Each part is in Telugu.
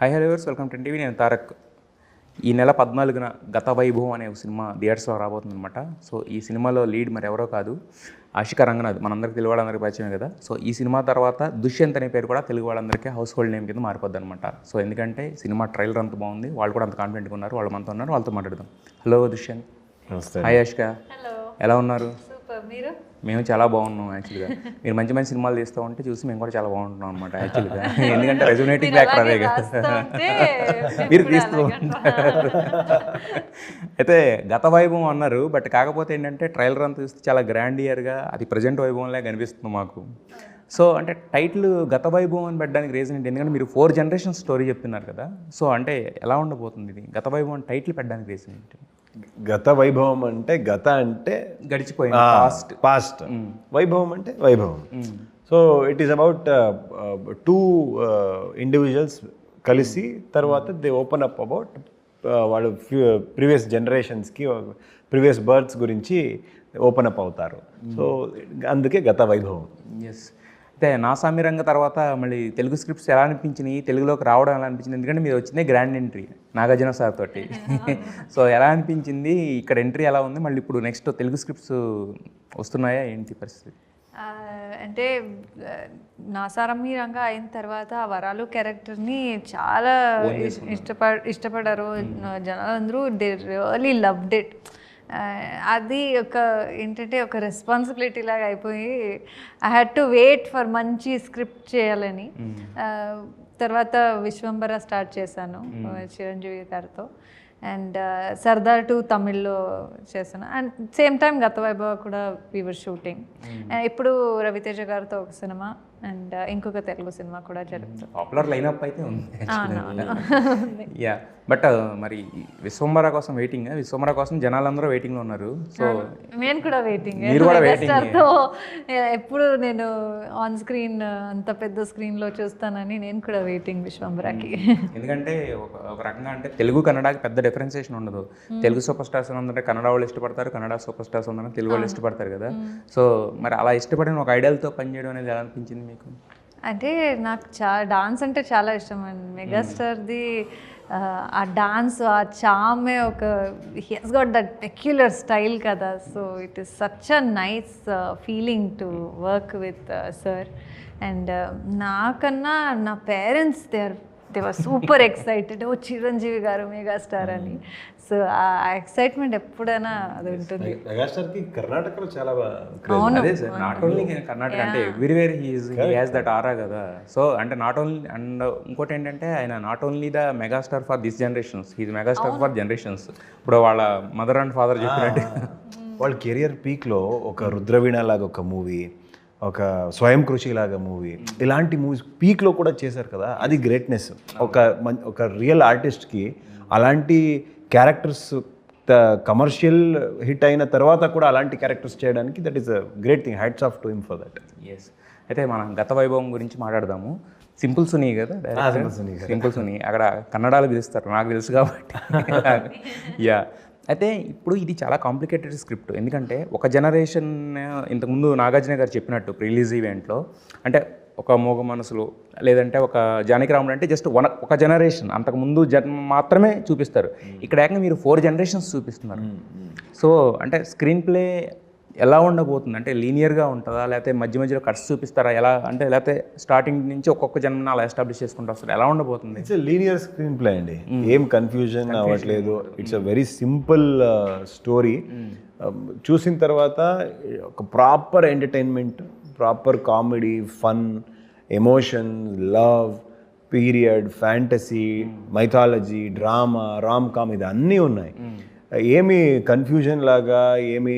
High hello viewers, welcome to TV. నేను తారక్. ఈ నెల 14న గత వైభవం అనే ఒక సినిమా థియేటర్స్లో రాబోతుందన్నమాట. సో ఈ సినిమాలో లీడ్ మరి ఎవరో కాదు, ఆషికా రంగనాథ్. మనందరికీ తెలుగు వాళ్ళందరికీ పరిచయమే కదా. సో ఈ సినిమా తర్వాత దుష్యంత్ అనే పేరు కూడా తెలుగు వాళ్ళందరికీ హౌస్ హోల్డ్ నేమ్ కింద మారిపోద్ది అనమాట. సో ఎందుకంటే సినిమా ట్రైలర్ అంత బాగుంది, వాళ్ళు కూడా అంత కాన్ఫిడెంట్గా ఉన్నారు, వాళ్ళు మనతో ఉన్నారు, వాళ్ళతో మాట్లాడదాం. హలో దుష్యంత్. నమస్తే. హాయ్ ఆషికా. హలో. ఎలా ఉన్నారు? సూపర్. మీరు? మేము చాలా బాగున్నాం యాక్చువల్గా. మీరు మంచి మంచి సినిమాలు తీస్తూ ఉంటే చూసి మేము కూడా చాలా బాగుంటున్నాం అనమాట యాక్చువల్గా. ఎందుకంటే రెజొనేటింగ్ యాక్టర్ అదే కదా, మీరు తీస్తూ ఉంటారు. అయితే గత వైభవం అన్నారు, బట్ కాకపోతే ఏంటంటే ట్రైలర్ అంతా చూస్తే చాలా గ్రాండ్ ఇయర్గా అది ప్రజెంట్ వైభవంలా కనిపిస్తుంది మాకు. సో అంటే టైటిల్ గత వైభవం అని పెట్టడానికి రీజన్ ఏంటి? ఎందుకంటే మీరు 4 జనరేషన్స్ స్టోరీ చెప్తున్నారు కదా. సో అంటే ఎలా ఉండబోతుంది ఇది? గత వైభవం టైటిల్ పెట్టడానికి రీజన్ ఏంటి? గత వైభవం అంటే గత అంటే గడిచిపోయింది, పాస్ట్. వైభవం అంటే వైభవం. So it is about 2 individuals కలిసి తర్వాత దే ఓపెన్ అప్ అబౌట్ వాళ్ళు ప్రీవియస్ జనరేషన్స్కి ప్రీవియస్ బర్త్స్ గురించి ఓపెన్ అప్ అవుతారు. సో అందుకే గత వైభవం. ఎస్. అయితే నా సామిరంగ తర్వాత మళ్ళీ తెలుగు స్క్రిప్ట్స్ ఎలా అనిపించినాయి, తెలుగులోకి రావడం ఎలా అనిపించింది? ఎందుకంటే మీరు వచ్చిందే గ్రాండ్ ఎంట్రీ నాగార్జున సార్ తోటి. సో ఎలా అనిపించింది, ఇక్కడ ఎంట్రీ ఎలా ఉంది, మళ్ళీ ఇప్పుడు నెక్స్ట్ తెలుగు స్క్రిప్ట్స్ వస్తున్నాయా, ఏంటి పరిస్థితి? అంటే నాసారమ్మి రంగా అయిన తర్వాత ఆ వరాలు క్యారెక్టర్ని చాలా ఇష్టపడారు జనాలందరూ. They really loved it. అది ఒక ఏంటంటే ఒక రెస్పాన్సిబిలిటీ లాగా అయిపోయి I had to wait for మంచి స్క్రిప్ట్ చేయాలని. తర్వాత విశ్వంబర స్టార్ట్ చేశాను చిరంజీవి గారితో. అండ్ సర్దార్ 2 తమిళ్లో చేశాను. అండ్ సేమ్ టైం గత వైభవ కూడా వీ వర్ షూటింగ్. ఇప్పుడు రవితేజ గారితో ఒక సినిమా అండ్ ఇంకొక తెలుగు సినిమా కూడా జరుగుతుంది. పాపులర్ లైనప్ అయితే ఉంది. యా, బట్ మరి విశ్వంబర కోసం వెయిటింగ్. విశ్వంబర కోసం జనాలందరూ వెయిటింగ్లో ఉన్నారు. సో నేను కూడా వెయిటింగ్. ఎప్పుడు నేను ఆన్ స్క్రీన్ అంత పెద్ద స్క్రీన్లో చూస్తానని నేను కూడా వెయిటింగ్ విశ్వంబరకి. ఎందుకంటే ఒక రకంగా అంటే తెలుగు కన్నడకి పెద్ద డిఫరెన్సియేషన్ ఉండదు. తెలుగు సూపర్ స్టార్స్ అందరంటే కన్నడ వాళ్ళు ఇష్టపడతారు, కన్నడ సూపర్ స్టార్స్ అందరం తెలుగు వాళ్ళు ఇష్టపడతారు కదా. సో మరి అలా ఇష్టపడిన ఒక ఐడియాలతో పనిచేయడం అనేది ఎలా అనిపించింది మీకు? అంటే నాకు డాన్స్ అంటే చాలా ఇష్టం అండి. మెగాస్టార్ది ఆ డాన్స్, ఆ చామే ఒక he has got that peculiar style కదా. So it is such a nice feeling to work with sir. And నాకన్నా నా parents they were super excited. ఓ చిరంజీవి గారు మెగాస్టార్ అని. సో ఆ ఎక్సైట్మెంట్ ఎప్పుడైనా అది ఉంటుంది. మెగాస్టార్కి కర్ణాటకలో చాలా అదే సార్, నాట్ ఓన్లీ కర్ణాటక అంటే everywhere he has that aura కదా. సో అంటే నాట్ ఓన్లీ, అండ్ ఇంకోటి ఏంటంటే ఆయన not only the megastar for this generations, he's megastar for generations. ఇప్పుడు వాళ్ళ మదర్ అండ్ ఫాదర్ చెప్పినట్టు వాళ్ళ కెరియర్ పీక్లో ఒక రుద్రవీణ లాగా ఒక మూవీ, ఒక స్వయం కృషి లాగా మూవీ, ఇలాంటి మూవీస్ పీక్లో కూడా చేశారు కదా. అది గ్రేట్నెస్. ఒక రియల్ ఆర్టిస్ట్కి అలాంటి క్యారెక్టర్స్ కమర్షియల్ హిట్ అయిన తర్వాత కూడా అలాంటి క్యారెక్టర్స్ చేయడానికి that is a great thing. Hats off to him for that. Yes. అయితే మనం గత వైభవం గురించి మాట్లాడదాము. సింపుల్ సునీ కదా, సింపుల్ సునీ అక్కడ కన్నడలో పిలుస్తారు, నాకు తెలుసు కాబట్టి. యా. అయితే ఇప్పుడు ఇది చాలా కాంప్లికేటెడ్ స్క్రిప్ట్. ఎందుకంటే ఒక జనరేషన్, ఇంతకుముందు నాగార్జున గారు చెప్పినట్టు రిలీజ్ ఈవెంట్లో, అంటే ఒక మోగ మనసులు లేదంటే ఒక జానకిరాముడు అంటే జస్ట్ ఒక జనరేషన్ అంతకుముందు మాత్రమే చూపిస్తారు. ఇక్కడ ఏకంగా మీరు 4 జనరేషన్స్ చూపిస్తున్నారు. సో అంటే స్క్రీన్ ప్లే ఎలా ఉండబోతుంది? అంటే లీనియర్గా ఉంటుందా, లేకపోతే మధ్య మధ్యలో కట్స్ చూపిస్తారా, ఎలా అంటే లేకపోతే స్టార్టింగ్ నుంచి ఒక్కొక్క జన్మని అలా ఎస్టాబ్లిష్ చేసుకుంటూ వస్తారు, ఎలా ఉండబోతుంది? ఇట్స్ లీనియర్ స్క్రీన్ ప్లే అండి. ఏం కన్ఫ్యూజన్ అవ్వట్లేదు. It's a very simple story. చూసిన తర్వాత ఒక proper entertainment, proper comedy, fun, emotion, love, period, fantasy, mythology, drama, rom com, ఇది అన్నీ ఉన్నాయి. ఏమి కన్ఫ్యూజన్ లాగా, ఏమి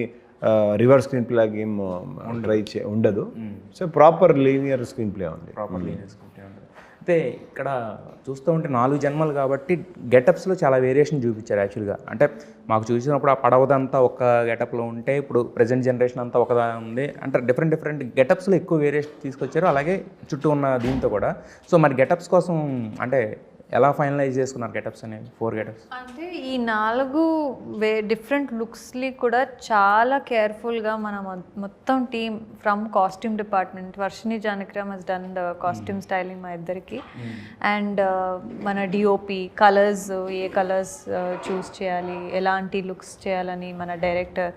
రివర్స్ స్క్రీన్ ప్లే లాగా ఏం ఉండదు. So proper linear screen play ఉంది. ప్రాపర్ లీనియర్ స్క్రీన్ ప్లే ఉంది. అయితే ఇక్కడ చూస్తూ ఉంటే 4 జన్మలు కాబట్టి గెటప్స్లో చాలా వేరియేషన్ చూపించారు యాక్చువల్గా. అంటే మాకు చూసినప్పుడు ఆ పడవదంతా ఒక గెటప్లో ఉంటే, ఇప్పుడు ప్రజెంట్ జనరేషన్ అంతా ఒకదా ఉంది. అంటే డిఫరెంట్ గెటప్స్లో ఎక్కువ వేరియేషన్ తీసుకొచ్చారు, అలాగే చుట్టూ ఉన్న దీంతో కూడా. సో మరి గెటప్స్ కోసం అంటే ఎలా ఫైనలైజ్ చేసుకున్నారు గెటప్స్ అనేవి 4 గెటప్స్? అంటే ఈ 4 డిఫరెంట్ లుక్స్ని కూడా చాలా కేర్ఫుల్గా మన మొత్తం team from costume department, Varshini Janakiram has done the costume styling మా ఇద్దరికి, అండ్ మన డిఓపి కలర్స్, ఏ కలర్స్ చూస్ చేయాలి, ఎలాంటి లుక్స్ చేయాలని మన డైరెక్టర్,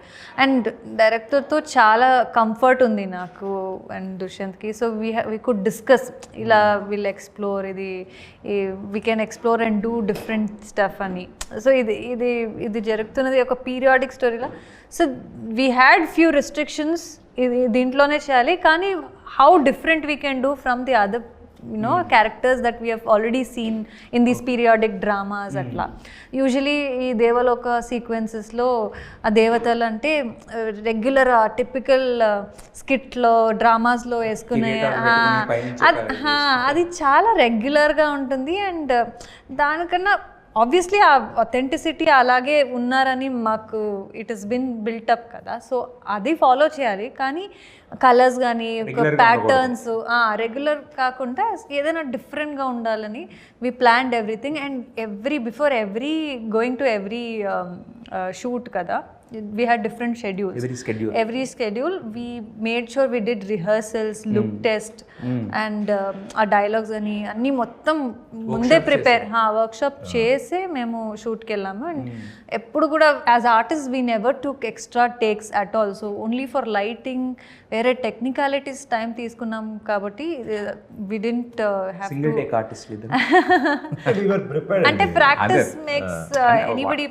అండ్ డైరెక్టర్తో చాలా కంఫర్ట్ ఉంది నాకు అండ్ దుష్యంత్కి. సో వీ కుడ్ డిస్కస్ ఇలా విల్ ఎక్స్ప్లోర్, ఇది we can explore and do different stuff అని. సో ఇది జరుగుతున్నది ఒక పీరియాడిక్ స్టోరీలా. So we had few restrictions, ఇది దీంట్లోనే చేయాలి, కానీ how different we can do from the other characters that we have already seen in these periodic dramas atla. Usually ee devaloka sequences lo aa devatalu ante regular typical skit lo dramas lo eskune adi chaala regular ga untundi, and danikanna obviously ఆ అథెంటిసిటీ అలాగే ఉన్నారని మాకు ఇట్ హస్ బిన్ బిల్టప్ కదా. సో అది ఫాలో చేయాలి, కానీ కలర్స్ కానీ ప్యాటర్న్స్ రెగ్యులర్ కాకుండా ఏదైనా డిఫరెంట్గా ఉండాలని we planned everything. And before every going to every shoot కదా, we had different schedules. Every schedule we made sure we did rehearsals, look test, and our dialogues anni mottam munde prepare workshop chese memu shoot ki ellamu. And eppudu kuda as artists we never took extra takes at all. So only for lighting where technicalities time తీసుకున్నాం కాబట్టి we didn't have single to take artist with them. We were prepared. అంటే practice makes anybody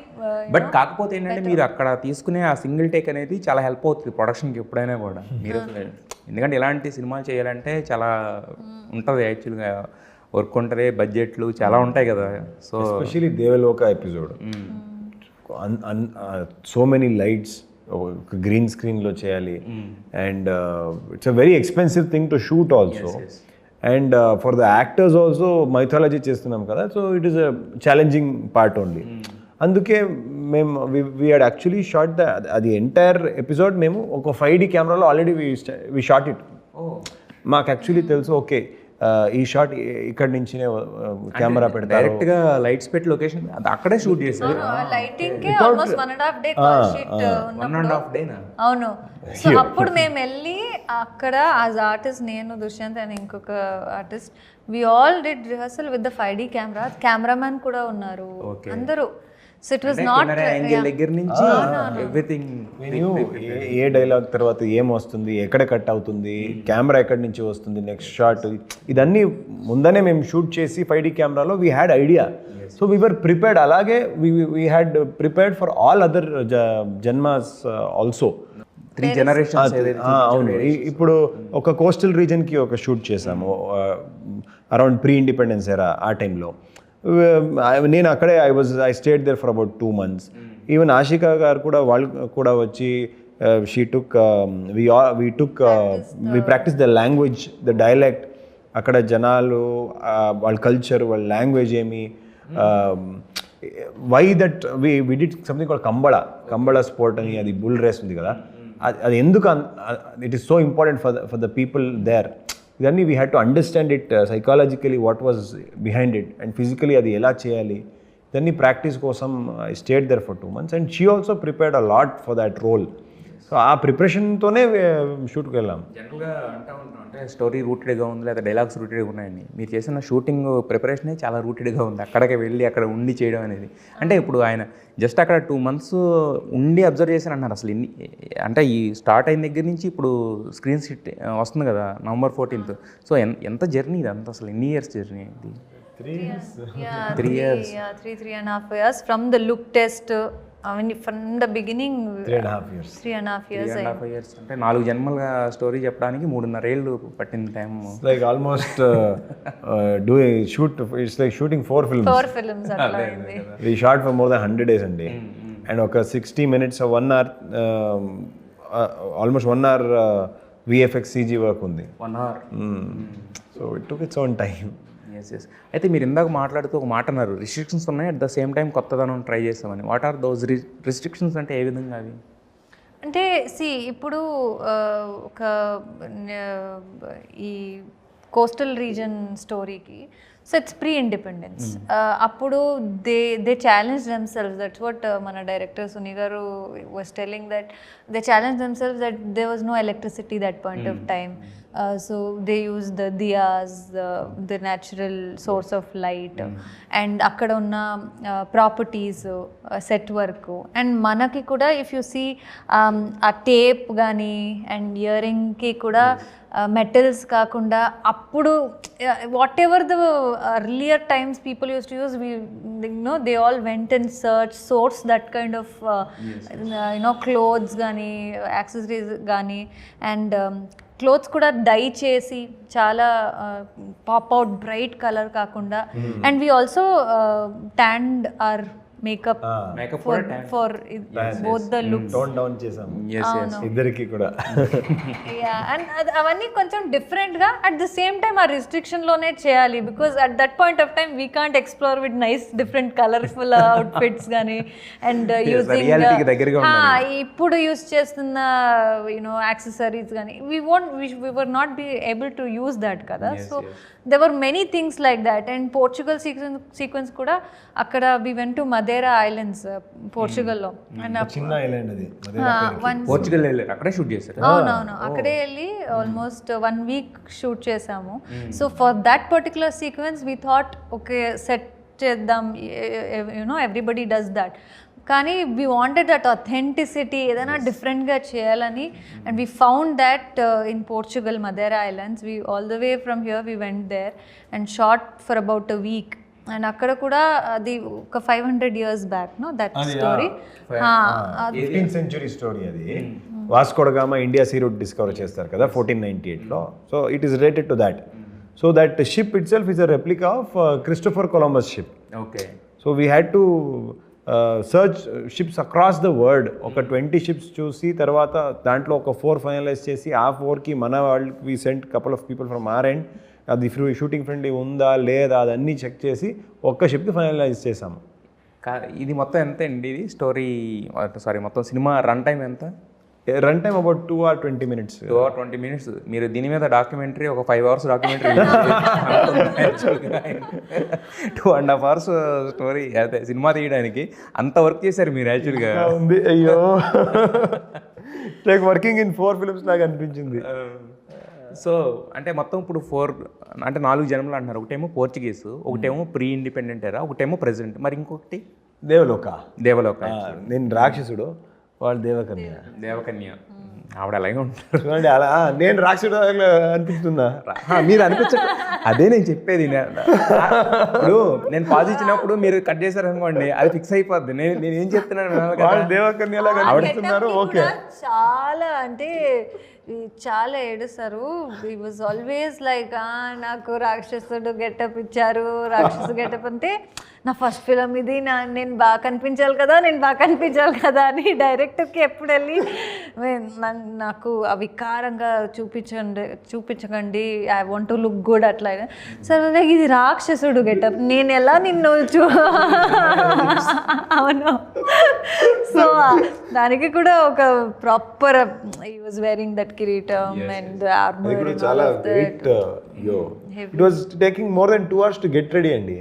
బట్ కాకపోతే ఏంటంటే మీరు అక్కడ తీసుకునే ఆ సింగిల్ టేక్ అనేది చాలా హెల్ప్ అవుతుంది ప్రొడక్షన్కి ఎప్పుడైనా కూడా. మీరు ఎందుకంటే ఇలాంటి సినిమాలు చేయాలంటే చాలా ఉంటుంది, యాక్చువల్గా వర్క్ ఉంటుంది, బడ్జెట్లు చాలా ఉంటాయి కదా. So especially Devaloka episode so many lights green స్క్రీన్లో చేయాలి, and it's a very expensive thing to shoot also. And for the actors also mythology చేస్తున్నాం కదా, so it is a challenging part only. అందుకే మేము వీ హ్యాడ్ యాక్చువల్లీ షాట్ అది ఎంటైర్ ఎపిసోడ్ మేము ఒక 5D కెమెరాలో ఆల్రెడీ వీ షాట్ ఇట్. మాకు యాక్చువల్లీ తెలుసు, ఓకే ఈ షాట్ ఇక్కడి నుంచి కెమెరా పెడతారు, డైరెక్ట్ గా లైట్స్ పెట్టి లొకేషన్ అక్కడే షూట్ చేశారు. లైటింగ్ కి almost 1.5 day call sheet 1.5 day నా అవును. సో అప్పుడు మేము వెళ్ళి అక్కడ యాజ్ ఆర్టిస్ట్, నేను దుష్యంత్ అండ్ ఇంకొక artist, we all did rehearsal with the 5D camera. Cameraman కూడా ఉన్నారు అందరూ. So it was not angle దగ్గర నుంచి ఎవ్రీథింగ్, ఏ డైలాగ్ తర్వాత ఏం వస్తుంది, ఎక్కడ కట్ అవుతుంది, కెమెరా ఎక్కడి నుంచి వస్తుంది, నెక్స్ట్ షాట్, ఇదన్నీ ముందనే మేము షూట్ చేసి 5D కెమెరాలో we had idea. So we were prepared. అలాగే we had prepared for all other జన్మాస్ ఆల్సో. 3 generations. అవును, ఇప్పుడు ఒక కోస్టల్ రీజన్కి ఒక షూట్ చేసాము అరౌండ్ ప్రీ ఇండిపెండెన్స్ ఎరా. ఆ టైంలో నేను అక్కడే I stayed there for about 2 months. Even Ashika garu కూడా, వాళ్ళు కూడా వచ్చి she took we practice the language, the dialect, అక్కడ జనాలు వాళ్ళ కల్చర్, వాళ్ళ లాంగ్వేజ్ ఏమి, why that we did something called Kambala sport అని, అది బుల్ రేస్ ఉంది కదా, అది ఎందుకు it is so important for the people there. ఇవన్నీ we had to understand it psychologically what was behind it, and physically అది ఎలా చేయాలి, ఇవన్నీ ప్రాక్టీస్ కోసం I stayed there for 2 months. And she also prepared a lot for that role. So ఆ ప్రిపరేషన్తోనే షూట్కి వెళ్ళాం. జనరల్గా అంటూ ఉంటాం అంటే స్టోరీ రూటెడ్గా ఉంది లేదా డైలాగ్స్ రూటెడ్గా ఉన్నాయని. మీరు చేసిన షూటింగ్ ప్రిపరేషనే చాలా రూటెడ్గా ఉంది, అక్కడికి వెళ్ళి అక్కడ ఉండి చేయడం అనేది. అంటే ఇప్పుడు ఆయన జస్ట్ అక్కడ 2 months ఉండి అబ్జర్వ్ చేశాను అన్నారు. అసలు అంటే ఈ స్టార్ట్ అయిన దగ్గర నుంచి ఇప్పుడు స్క్రీన్ షిట్ వస్తుంది కదా November 14th. సో ఎంత జర్నీ ఇది అంతా, అసలు ఎన్ని ఇయర్స్ జర్నీ ఇది? 3 years. 3.5 years from the look test. I mean, from the beginning 3.5 years అంటే 4 జన్మల స్టోరీ చెప్పడానికి 3.5 ఏళ్ళు పట్టింది time. Like almost doing shoot, it's like shooting 4 films. అట్లా అయింది. We shot for more than 100 days అండి. అండ్ ఒక 60 minutes 1 hour almost 1 hour VFX CG work ఉంది. 1 hour. So it took its own time. Yes. అయితే మీరు ఇందాక మాట్లాడుతూ ఒక మాట అన్నారు, రిస్ట్రిక్షన్స్ ఉన్నాయి, అట్ ద సేమ్ టైం కొత్తదనం ట్రై చేస్తామని. వాట్ ఆర్ దోస్ రిస్ట్రిక్షన్స్ అంటే ఏ విధంగా అవి? అంటే ఇప్పుడు ఒక ఈ కోస్టల్ రీజన్ స్టోరీకి సో ఇట్స్ ప్రీ ఇండిపెండెన్స్. అప్పుడు they challenge themselves. That's what మన డైరెక్టర్ సునీ గారు was telling, that they challenge themselves that they was no electricity that point of time. So they use the diyas, the natural source of light, and akkada unna properties, set work, and manaki kuda if you see a tape gani and earring ki kuda metals kaakunda appudu whatever the earlier times people used to use, they all went and sourced that kind of clothes gani, accessories gani, and clothes కూడా డై చేసి చాలా పాప్ అవుట్ బ్రైట్ కలర్ కాకుండా, and we also tanned our makeup for both the looks. Tone down చేసాం ఇద్దరికి కూడా. అండ్ అవన్నీ కొంచెం డిఫరెంట్ గా అట్ ద సేమ్ టైమ్ ఆ రిస్ట్రిక్షన్ లోనే చేయాలి, because at that point of time we can't explore with nice different colourful outfits కానీ, అండ్ యూజింగ్ ఇప్పుడు యూస్ చేస్తున్న యాక్సెసరీస్ కానీ we were not be able to use that కదా. So there were many things like that, and Portugal sequence kuda akkada we went to Madeira Islands, Portugal lo, and చిన్న ఐలాండ్ అది పోర్చుగల్ వెళ్ళారు, అక్కడే షూట్ చేశారు. అవునవును, అక్కడే వెళ్ళి ఆల్మోస్ట్ 1 week షూట్ చేసాము. So for that particular sequence we thought okay set చేద్దాం, ఎవ్రీబడి డస్ దట్, కానీ వీ వాంటెడ్ దట్ అథెంటిసిటీ, ఏదైనా డిఫరెంట్గా చేయాలని. And we found that in Portugal, Madeira islands. We all the way from here we went there and shot for about a week. అండ్ అక్కడ కూడా అది ఒక 500 years back that story, 15th century story అది. Vasco Gama India sea route discover చేస్తారు కదా 1498లో. So it is related to that. So that ship itself is a replica of Christopher Columbus ship. Okay. So we had to search ships across the world. ఒక 20 ships చూసి తర్వాత దాంట్లో ఒక 4 ఫైనలైజ్ చేసి, ఆ 4కి మన వాళ్ళకి we sent couple of people from our end. అది షూటింగ్ ఫ్రెండ్లీ ఉందా లేదా అదన్నీ చెక్ చేసి ఒక్క షిప్కి ఫైనలైజ్ చేసాము. ఇది మొత్తం ఎంత అండి? ఇది స్టోరీ మొత్తం సినిమా రన్ టైం ఎంత? Run time about 2 or 20 minutes. 2 or 20 minutes. మీరు దీని మీద డాక్యుమెంటరీ ఒక 5 hours డాక్యుమెంటరీ 2.5 hours స్టోరీ అదే సినిమా తీయడానికి అంత వర్క్ చేశారు మీరు యాక్చువల్గా. ఉంది, అయ్యో లైక్ వర్కింగ్ ఇన్ 4 films లాగా అనిపించింది. సో అంటే మొత్తం ఇప్పుడు 4 జన్మలు అంటున్నారు. ఒకటేమో పోర్చుగీస్, ఒకటేమో ప్రీ ఇండిపెండెంట్ ఎరా, ఒకటేమో ప్రెసిడెంట్, మరి ఇంకొకటి దేవలోక. నేను రాక్షసుడు, వాళ్ళు దేవకన్య. ఆవిడ అలాగే ఉంటారు చూడండి. అలా నేను రాక్షసుడు అనిపిస్తుందా? మీరు అనిపించ, అదే నేను చెప్పేది. ఇప్పుడు నేను పాజ్ ఇచ్చినప్పుడు మీరు కట్ చేశారనుకోండి, అది ఫిక్స్ అయిపోద్ది. నేను ఏం చెప్తున్నాను, దేవకన్యలాగా ఆవిస్తున్నారు. ఓకే, చాలా అంటే చాలా ఏడుస్తారు. ఈ వాజ్ ఆల్వేస్ లైక్ నాకు రాక్షసుడు గెటప్ ఇచ్చారు, రాక్షసు గెటప్ అంటే నా ఫస్ట్ ఫిలం ఇది, నేను బాగా కనిపించాలి కదా అని డైరెక్టర్కి ఎప్పుడు వెళ్ళి నాకు వికారంగా చూపించకండి, I want to look good అట్లా. సరే ఇది రాక్షసుడు గెటప్, నేను ఎలా నిన్ను అవును. సో దానికి కూడా ఒక ప్రాపర్ ఈ వాజ్ వేరింగ్ దట్ కిరీటం అండ్ ఆర్మర్. చాలా wait. It was taking more than 2 hours to get ready అండి.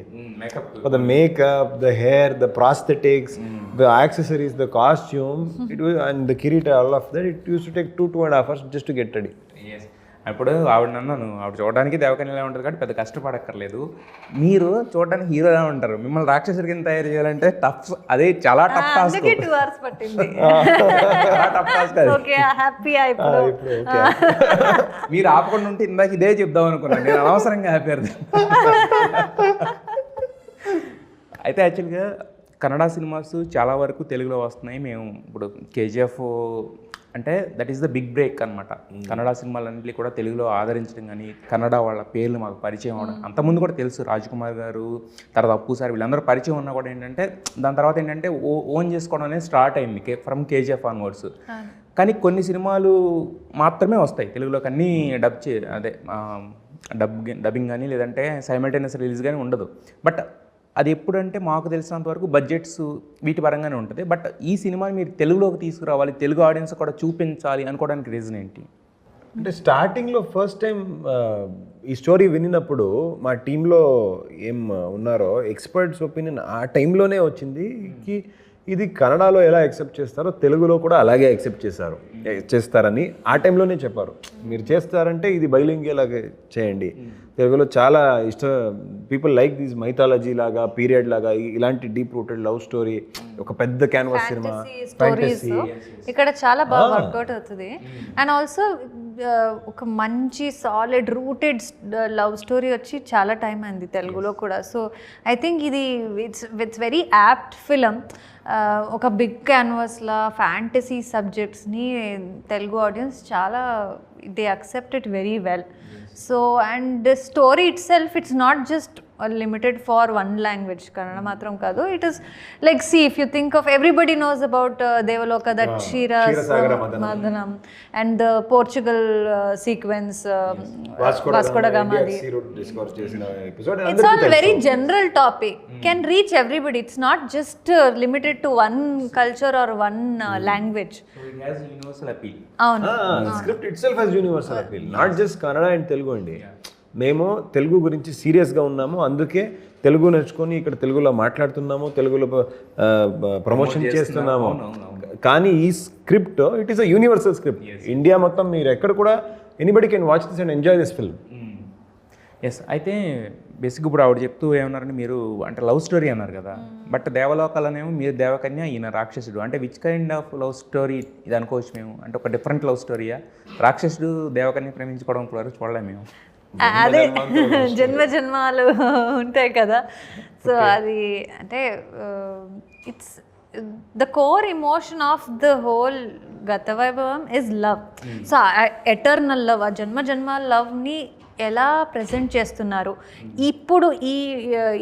For the makeup, the hair, the prosthetics, the accessories, the costume, it was, and the kirita, all of that, it used to take 2.5 hours just to get ready. Yes. అప్పుడు ఆవిడ చూడడానికి దేవకన్యలా ఉంటుంది కాబట్టి పెద్ద కష్టపడక్కర్లేదు. మీరు చూడడానికి హీరోలా ఉంటారు, మిమ్మల్ని రాక్షసుడి కింద తయారు చేయాలంటే టఫ్, అదే చాలా టఫ్ టాస్క్. 2 hours పట్టింది. Tough task. ఓకే, హ్యాపీ ఇప్పుడు. మీరు ఆపకుండా ఉంటే ఇందాక ఇదే చెప్దాం అనుకున్నాను, నేను అనవసరంగా హ్యాపీ అర్థం. అయితే యాక్చువల్గా కన్నడ సినిమాస్ చాలా వరకు తెలుగులో వస్తున్నాయి. మేము ఇప్పుడు కేజీఎఫ్ అంటే that is the big break అనమాట. కన్నడ సినిమాలన్నింటినీ కూడా తెలుగులో ఆదరించడం కానీ, కన్నడ వాళ్ళ పేర్లు మాకు పరిచయం అవడం, అంతకుముందు కూడా తెలుసు, రాజ్ కుమార్ గారు, తర్వాత అప్పు సార్, వీళ్ళందరూ పరిచయం ఉన్నా కూడా ఏంటంటే దాని తర్వాత ఏంటంటే ఓన్ చేసుకోవడం అనేది స్టార్ట్ అయింది ఫ్రమ్ కేజీఎఫ్ ఆన్వర్డ్స్. కానీ కొన్ని సినిమాలు మాత్రమే వస్తాయి తెలుగులోకి, అన్నీ డబ్బింగ్ కానీ లేదంటే సైమల్టేనియస్ రిలీజ్ కానీ ఉండదు. బట్ అది ఎప్పుడంటే మాకు తెలిసినంత వరకు బడ్జెట్స్ వీటి పరంగానే ఉంటుంది. బట్ ఈ సినిమాని మీరు తెలుగులోకి తీసుకురావాలి, తెలుగు ఆడియన్స్ కూడా చూపించాలి అనుకోవడానికి రీజన్ ఏంటి? అంటే స్టార్టింగ్లో ఫస్ట్ టైం ఈ స్టోరీ వినినప్పుడు మా టీంలో ఏం ఉన్నారో ఎక్స్పర్ట్స్ ఒపీనియన్ ఆ టైంలోనే వచ్చింది కి ఇది కన్నడలో ఎలా యాక్సెప్ట్ చేస్తారో తెలుగులో కూడా అలాగే యాక్సెప్ట్ చేస్తారని ఆ టైంలోనే చెప్పారు. మీరు చేస్తారంటే ఇది బైలింగ్వల్ లాగా చేయండి, తెలుగులో చాలా పీపుల్ లైక్ దిస్ మైథాలజీ లాగా పీరియడ్ లాగా ఇలాంటి డీప్ రూటెడ్ లవ్ స్టోరీ, ఒక పెద్ద క్యాన్వాస్ సినిమా స్టోరీస్ ఇక్కడ చాలా బాగా వర్కౌట్ అవుతుంది. అండ్ ఆల్సో ఒక మంచి సాలిడ్ రూటెడ్ లవ్ స్టోరీ వచ్చి చాలా టైం అయింది తెలుగులో కూడా. సో ఐ థింక్ ఇది ఇట్స్ వెరీ యాప్ట్ ఫిలం. ఒక బిగ్ క్యాన్వాస్లా ఫ్యాంటసీ సబ్జెక్ట్స్ని తెలుగు ఆడియన్స్ చాలా they accept it very well. So and the story it self it's not just limited for one language, kannada matram kadu. It is like, see, if you think of, everybody knows about Devaloka, that Ksheerasagara Madanam, and the Portugal sequence, Vasco da Gama. It's all very general topic, can reach everybody. It's not just limited to one culture or one language. So it has universal appeal. Script itself has universal appeal, not just Kannada and Telugu andi. మేము తెలుగు గురించి సీరియస్గా ఉన్నాము, అందుకే తెలుగు నేర్చుకొని ఇక్కడ తెలుగులో మాట్లాడుతున్నాము, తెలుగులో ప్రమోషన్ చేస్తున్నాము. కానీ ఈ script it is a universal script. India మొత్తం మీరు ఎక్కడ కూడా anybody can watch this and enjoy this film. Yes, అయితే బేసిక్ ఇప్పుడు ఆవిడ చెప్తూ ఏమన్నారంటే, మీరు అంటే లవ్ స్టోరీ అన్నారు కదా, బట్ దేవలోకాలనేమో మీరు దేవకన్య, ఈయన రాక్షసుడు, అంటే which kind of love story ఇది అనుకోవచ్చు మేము? అంటే ఒక డిఫరెంట్ లవ్ స్టోరీయా? రాక్షసుడు దేవకన్య ప్రేమించుకోవడం ఇప్పుడు చూడలేము మేము. అదే జన్మ జన్మాలు ఉంటాయి కదా. సో అది అంటే it's the core emotion of the whole గత వైభవం is love. So eternal love, ఆ జన్మ జన్మాల లవ్ని ఎలా ప్రజెంట్ చేస్తున్నారు ఇప్పుడు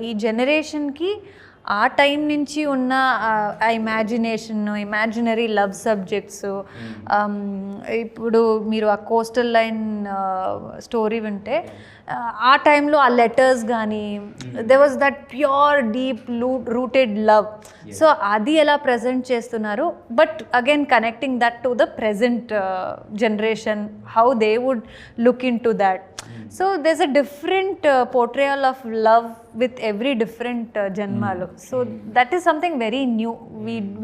ఈ జనరేషన్కి, ఆ టైం నుంచి ఉన్న ఇమాజినేషన్, ఇమాజినరీ లవ్ సబ్జెక్ట్స్. ఇప్పుడు మీరు ఆ కోస్టల్ లైన్ స్టోరీ వింటే, ఆ టైంలో ఆ లెటర్స్ కానీ they was that pure deep rooted love. So అది ఎలా ప్రజెంట్ చేస్తున్నారు, but again connecting that to the present generation, how they would look into that. So there's a different portrayal of love with every different janmalu. So that is something very new.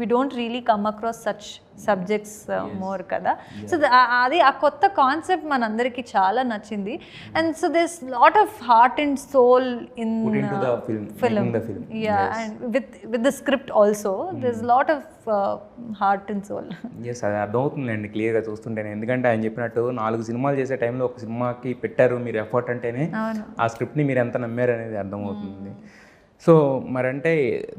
We don't really come across such subjects more kada. So adi aa kotta concept manandariki chaala nachindi. And so there's lot of heart and soul in put into the film. The film. Yeah, yes. And with the script also there's lot of heart and soul. Yes, అది అర్థమవుతుందండి క్లియర్గా చూస్తుంటేనే. ఎందుకంటే ఆయన చెప్పినట్టు 4 సినిమాలు చేసే టైంలో ఒక సినిమాకి పెట్టారు మీరు ఎఫర్ట్ అంటేనే ఆ స్క్రిప్ట్ని మీరు ఎంత నమ్మారు అనేది అర్థమవుతుంది. సో మరంటే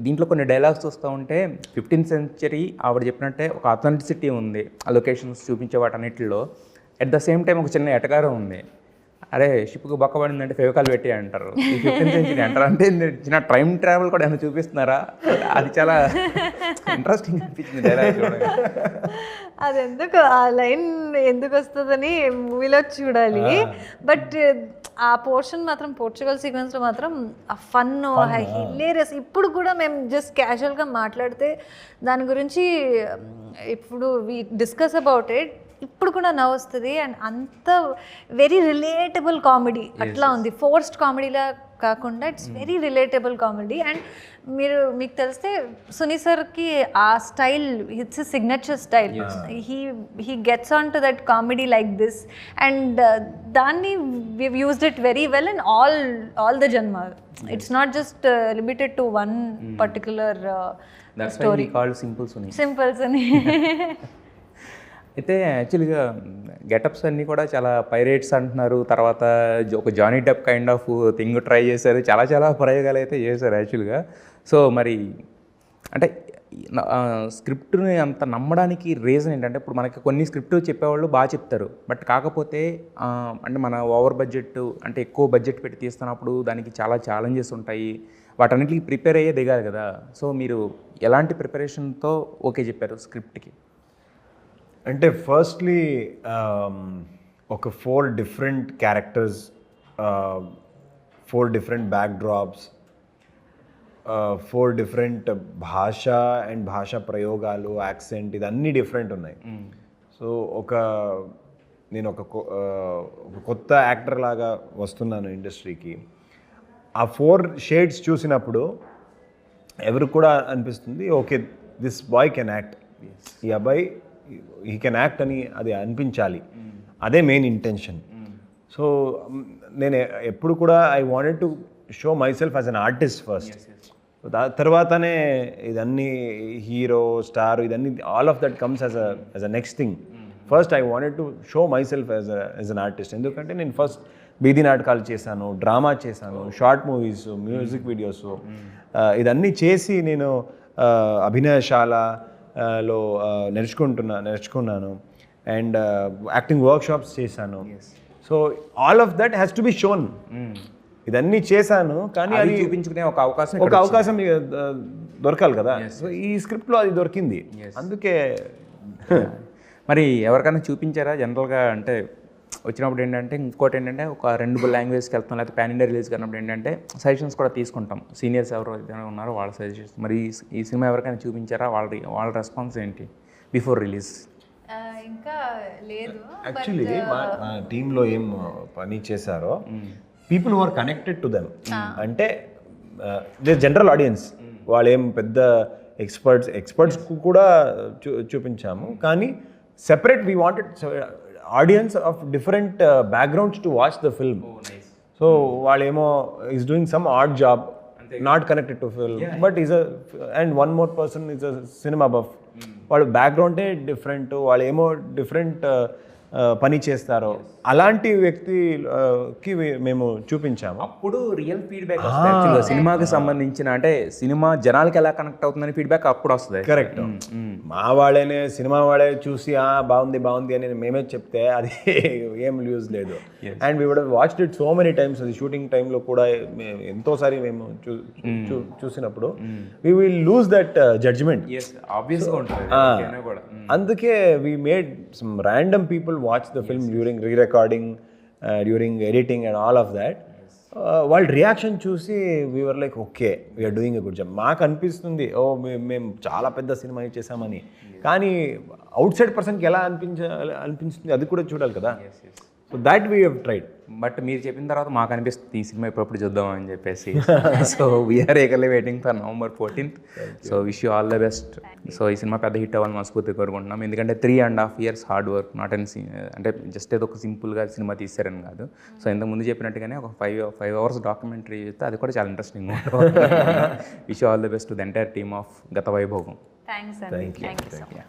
దీంట్లో కొన్ని డైలాగ్స్ చూస్తూ ఉంటే 15th century ఆవిడ చెప్పినట్టే ఒక అథెంటిసిటీ ఉంది ఆ లొకేషన్స్ చూపించే వాటన్నిటిలో. అట్ ద సేమ్ టైం ఒక చిన్న ఎటకారం ఉంది. అరే షిప్కి బొక్కబడిందంటే ఫెవికాల్ పెట్టి అంటారు. ఈ 15th century అంటారు అంటే చిన్న టైం ట్రావెల్ కూడా ఏమైనా చూపిస్తున్నారా? అది చాలా ఇంట్రెస్టింగ్ అనిపించింది డైలాగ్ చూడగా. అది ఎందుకు ఆ లైన్ ఎందుకు వస్తుందని మూవీలో చూడాలి. బట్ ఆ పోర్షన్ మాత్రం, పోర్చుగల్ సీక్వెన్స్లో మాత్రం ఆ ఫన్ హిలేరియస్. ఇప్పుడు కూడా మేము జస్ట్ క్యాజువల్గా మాట్లాడితే దాని గురించి, ఇప్పుడు వి డిస్కస్ అబౌట్ ఇట్, ఇప్పుడు కూడా నవ్వు వస్తుంది. అండ్ అంత వెరీ రిలేటబుల్ కామెడీ అట్లా ఉంది. ఫోర్స్డ్ కామెడీలా కాకుండా it's very relatable comedy. And మీకు తెలిస్తే సునీ సార్కి ఆ style, it's a signature style. He gets on to that comedy like this. And దాన్ని we've used it very well in all the janma. It's not just limited to one particular That's story. why we called Simple Suni. Simple Suni. అయితే యాక్చువల్గా గెటప్స్ అన్నీ కూడా చాలా పైరేట్స్ అంటున్నారు. తర్వాత ఒక Johnny Depp kind of thing try చేశారు. చాలా ప్రయోగాలు అయితే చేశారు యాక్చువల్గా. సో మరి అంటే స్క్రిప్ట్ని అంత నమ్మడానికి రీజన్ ఏంటంటే, ఇప్పుడు మనకి కొన్ని స్క్రిప్ట్ చెప్పేవాళ్ళు బాగా చెప్తారు, బట్ కాకపోతే అంటే మన ఓవర్ బడ్జెట్, అంటే ఎక్కువ బడ్జెట్ పెట్టి తీస్తున్నప్పుడు దానికి చాలా ఛాలెంజెస్ ఉంటాయి. వాటన్నిటికి ప్రిపేర్ అయ్యే దిగాలి కదా. సో మీరు ఎలాంటి ప్రిపరేషన్తో ఓకే చెప్పారు స్క్రిప్ట్కి? అంటే ఫస్ట్లీ ఒక 4 different characters, 4 different back drops, 4 different భాష అండ్ భాషా ప్రయోగాలు, యాక్సెంట్, ఇదన్నీ డిఫరెంట్ ఉన్నాయి. సో ఒక నేను ఒక కొత్త యాక్టర్ లాగా వస్తున్నాను ఇండస్ట్రీకి. ఆ 4 షేడ్స్ చూసినప్పుడు ఎవరికి కూడా అనిపిస్తుంది okay this boy can act, ఈ అబ్బాయి హీ కెన్ యాక్ట్ అని అది అనిపించాలి. అదే మెయిన్ ఇంటెన్షన్. సో నేను ఎప్పుడు కూడా I wanted to show my self as an artist first. తర్వాతనే ఇదన్నీ హీరో స్టార్ ఇదన్నీ all of that comes as a next thing. First I wanted to show my self as an artist. ఎందుకంటే నేను ఫస్ట్ బీదీ నాటకాలు చేశాను, డ్రామా చేశాను, షార్ట్ మూవీస్, మ్యూజిక్ వీడియోస్, ఇదన్నీ చేసి నేను అభినయశాలలో నేర్చుకున్నాను అండ్ యాక్టింగ్ వర్క్షాప్స్ చేశాను. So all of that has to be shown. ఇదన్నీ చేశాను కానీ అది చూపించుకునే ఒక అవకాశం దొరకాలి కదా. సో ఈ స్క్రిప్ట్లో అది దొరికింది. అందుకే మరి ఎవరికైనా చూపించారా జనరల్గా? అంటే వచ్చినప్పుడు ఏంటంటే ఇంకోటి ఏంటంటే ఒక 2 లాంగ్వేజ్కి వెళ్తాం, లేకపోతే పాన్ ఇండియా రిలీజ్ కానప్పుడు ఏంటంటే సజెషన్స్ కూడా తీసుకుంటాం. సీనియర్స్ ఎవరు ఉన్నారో వాళ్ళ సజెషన్స్. మరి ఈ సినిమా ఎవరికైనా చూపించారా? వాళ్ళ రెస్పాన్స్ ఏంటి బిఫోర్ రిలీజ్? ఇంకా లేదు. యాక్చువల్లీ మా టీంలో ఏం పని చేశారో people who are connected to them, అంటే దే జనరల్ ఆడియన్స్, వాళ్ళు ఏం పెద్ద ఎక్స్పర్ట్స్కు కూడా చూపించాము. కానీ separate we wanted audience of different backgrounds to watch the film. So వాళ్ళేమో is doing some art job, not connected to film, but is and one more person is a cinema buff. వాళ్ళ బ్యాక్గ్రౌండే డిఫరెంట్, వాళ్ళు ఏమో డిఫరెంట్ పని చేస్తారో అలాంటి వ్యక్తికి మేము చూపించాము. అప్పుడు రియల్ ఫీడ్బ్యాక్ వస్తుంది సినిమాకి సంబంధించిన, అంటే సినిమా జనాలకి ఎలా కనెక్ట్ అవుతుందని ఫీడ్బ్యాక్ అప్పుడు వస్తుంది. కరెక్ట్. మా వాళ్ళనే సినిమా వాళ్ళే చూసి బాగుంది అని మేమే చెప్తే అది ఏం యూజ్ లేదు. And we would have watched it so many times. అది షూటింగ్ టైంలో కూడా ఎంతోసారి మేము చూసినప్పుడు we will lose that judgement. అందుకే we made some random people watch the film during re-recording, during editing and all of that. వాళ్ళ రియాక్షన్ చూసి we're like okay we're doing a good job. మాకు అనిపిస్తుంది మేము చాలా పెద్ద సినిమా చేసామని, కానీ అవుట్ సైడ్ పర్సన్కి ఎలా అనిపిస్తుంది అది కూడా చూడాలి కదా. So that we have tried. But మీరు చెప్పిన తర్వాత మాకు అనిపిస్తుంది ఈ సినిమా ఎప్పుడప్పుడు చూద్దాం అని చెప్పేసి. So we're eagerly waiting for November 14th. So wish you all the best. So ఈ సినిమా పెద్ద హిట్ అవ్వాలని మనస్ఫూర్తిగా కోరుకుంటున్నాం. ఎందుకంటే 3.5 years hard work, not and అంటే జస్ట్ ఏదో ఒక సింపుల్గా సినిమా తీసారని కాదు. సో ఇంతకుముందు చెప్పినట్టుగానే ఒక 5 hours డాక్యుమెంటరీ చేస్తే అది కూడా చాలా interesting. Wish you all the best to the entire team of గత వైభోగం. థ్యాంక్స్ అండి. Thank you so much.